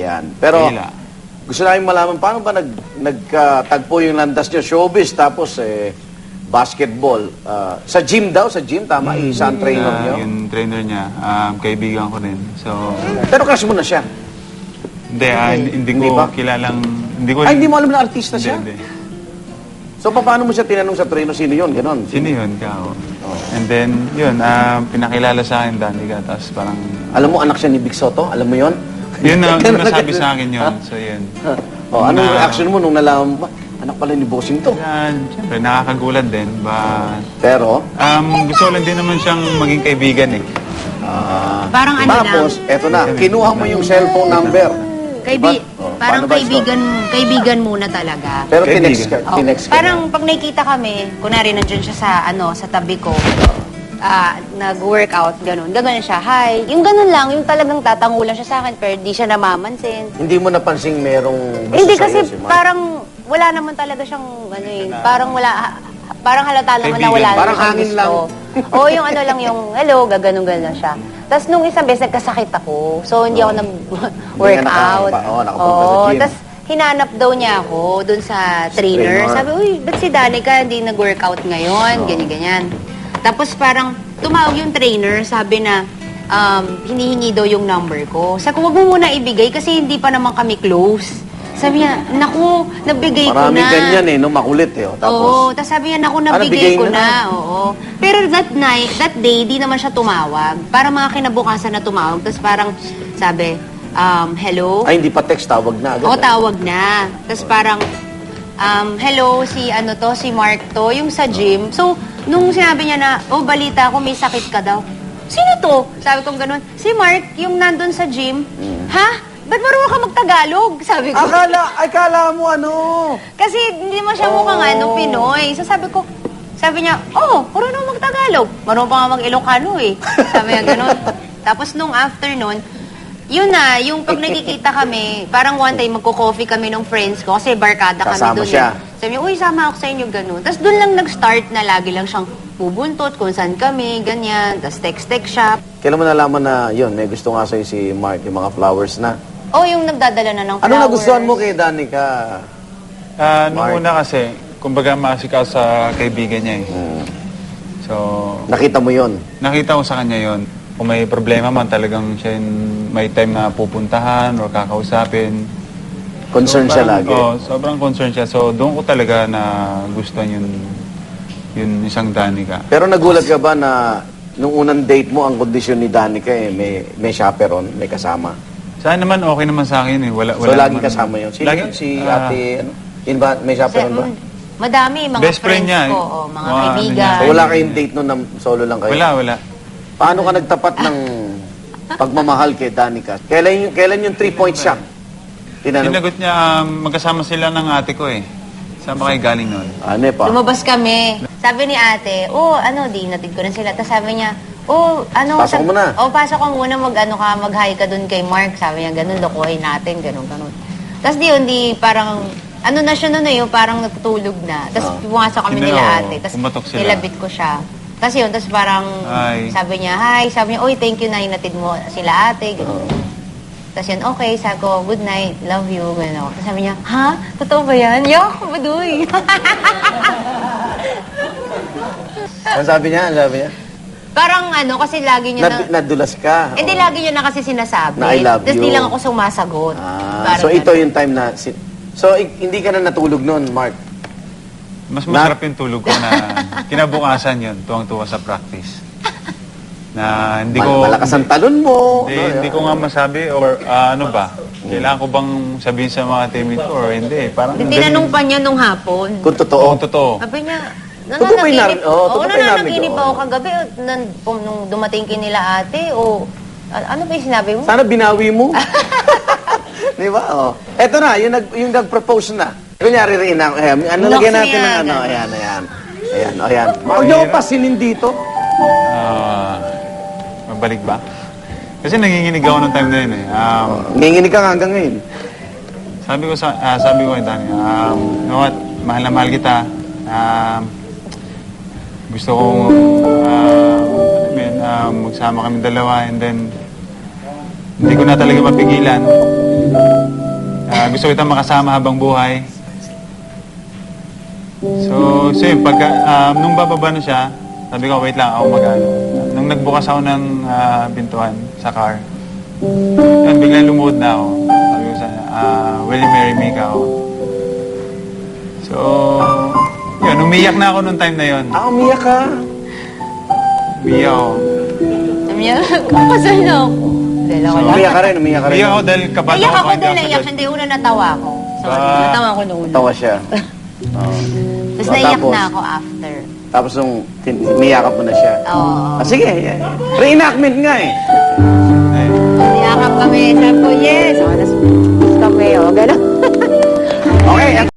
Yan. Pero, gusto namin malaman, paano ba nagtagpo yung landas nyo? Showbiz, tapos basketball. Sa gym daw, sa gym, tama? Isa ang trainer nyo? Yung trainer niya, kaibigan ko rin. So, Pero crush mo na siya? hindi ko kilalang... Hindi mo alam na artista siya? Hindi. So, paano mo siya tinanong sa trainer, sino yun? Ganon. Sino yun? Kao. And then, yun, pinakilala sa akin, Danica, tapos parang... Alam mo, anak siya ni Big Soto? Alam mo yun? Yun na, nasabi sa akin yun. So, yun. Anong reaction mo nung nalaman mo? Anak pala ni Bossing to. Yan, siyempre, nakakagulat din. Pero? Gusto ko lang din naman siyang maging kaibigan eh. Parang ano Tapos, eto na, kinuha mo yung cellphone number. Parang kaibigan muna talaga. Pero tinext ka. Parang pag nakikita kami, kunwari nandiyan siya sa tabi ko, nag-workout, ganun siya, hi. Yung ganun lang, yung talagang tatangulan siya sa akin, pero di siya namamansin. Hindi mo napansing merong gusto Hindi sa'yo kasi si Mark? parang wala naman talaga siyang, parang halata naman na wala Parang naman hangin gusto. Oo, yung ano lang, yung hello, gaganong lang siya. Tapos nung isang beses, nagkasakit ako. So, hindi ako nag-workout. Nakapunta sa gym. Tapos, hinanap daw niya ako dun sa trainer. Sabi, uy, ba't si Danica hindi nag-workout ngayon? Ganyan-ganyan. Tapos parang tumawag yung trainer, sabi na hinihingi daw yung number ko. Sabi ko, wag mo muna ibigay kasi hindi pa naman kami close. Sabi niya, naku, nabigay ko na. Maraming ganyan no, makulit Oo, tapos sabi niya, naku, nabigay ko na. Oo. Pero that day, di naman siya tumawag. Para mga kinabukasan na tumawag. Tapos parang sabi, hello? Ay, hindi pa text, tawag na agad. Oo, tawag na. Tapos parang, hello, si Mark to, yung sa gym. So, nung sinabi niya na, balita ko, may sakit ka daw. Sino to? Sabi ko ganun, si Mark, yung nandun sa gym. Ha? Ba't marunong ka mag-Tagalog? Sabi ko. Akala mo Kasi hindi mo siya mukhang Pinoy. So sabi niya, marunong mag-Tagalog. Marunong pa nga mag-Ilocano eh. Sabi niya ganun. Tapos nung afternoon, yun na, yung pag nakikita kami, parang one time magko-coffee kami ng friends ko kasi barkada kami Kasama doon. siya. Sabi niya, sama ako sa inyo, ganun. Tapos doon lang nag-start na lagi lang siyang bubuntot kung saan kami, ganyan. Tapos text siya. Kailan mo nalaman na yun, may gusto nga sa'yo si Mark, yung mga flowers na? Yung nagdadala na ng flowers. Ano nagustuhan mo kay Danica? Noong una kasi, kumbaga maasikaw sa kaibigan niya eh. So, Nakita mo yun? nakita ko sa kanya yon. Kung may problema man, talagang siya yung may time na pupuntahan or kakausapin. Concern siya lagi? Sobrang concerned siya. So, doon ko talaga na gustuhan yun isang Danica. Pero nagulat ka ba na nung unang date mo, ang kondisyon ni Danica may chaperon, may kasama? Saan naman, okay naman sa akin eh. Wala So, lagi naman, kasama yun? Sino lagi, yun? Si ate, Yun ba? May chaperon ba? Madami, mga Best friend friends niya, ko, mga kaibigan. So, wala kayong date nun na solo lang kayo? Wala. Paano ka nagtapat ng pagmamahal kay Danica? Kailan yung 3-point shot? Sinagot niya, magkasama sila ng ate ko eh. Saan ba kayo galing nun? Ano pa? Lumabas kami. Sabi ni ate, di natid ko rin sila. Tapos sabi niya, Pasok mo na. Pasok ko muna, mag-hi ka dun kay Mark. Sabi niya, ganun, lokohin natin, ganun. Tapos parang, na siya nun yung parang natutulog na. Tapos pumasok kami nila ate. Tapos nilabit ko siya. Tapos tapos parang sabi niya, hi. Sabi niya, thank you na hinatid mo sila ate. Ganun. Tapos yun, okay. Sabi ko, good night, love you. Ganun. Tapos sabi niya, ha? Totoo ba yan? Yok, baduy. Ano sabi niya? Parang kasi lagi niya Nadulas ka? Hindi, lagi niya na kasi sinasabi. Na I love you. Tapos di lang ako sumasagot. So ito yung time na... So hindi ka na natulog noon, Mark? Mas masarap yung tulog ko na kinabukasan yun, tuwang-tuwa sa practice. Na hindi ko... Malakas ang talon mo. Hindi ko nga masabi or ano ba? Kailangan ko bang sabihin sa mga teammate ko or hindi? Parang tinanong pa niya nung hapon. Kung totoo. Totoo. Sabi niya, nananaginip pa ako kagabi nung dumating kinila ate ano ba yung sinabi mo? Sana binawi mo. Di ba? Eto na, yung nag-propose na. Kunyari rin lagyan natin ng ayan. Huwag niyo pasinin dito. Mabalik ba? Kasi nanginginig ako ng time na yun eh. Nanginginig ka hanggang ngayon. Sabi ko kay Dani, you know what, mahal na mahal kita. Gusto kong magsama kami dalawa and then hindi ko na talaga mapigilan. gusto kita makasama habang buhay. So yun, nung bababa na siya, sabi ko, wait lang, ako mag-ano. Nung nagbukas ako ng pintuan sa car, yun, biglang lumuhod na ako. Sabi ko sana, will you marry me ka ako? So, yun, umiyak na ako nung time na yun. Umiyak ka. Umiyak ako. Umiyak ako, kasal na ako. Dahil ako lang. Umiyak ka rin, umiyak ka rin. Umiyak ako dahil kabado Naiyak ako hindi dahil naiyak sagot. siya. Hindi, una natawa ako. So, natawa ako noon. Tawa siya. Oo. Tapos So, naiyak tapos? na ako after. Tapos nung umiyakap mo na siya. Oo. Sige, reenactment nga eh. Ay, Niyakap kami. Sabi ko, yes. O, tapos kami, o, gano'n. Okay,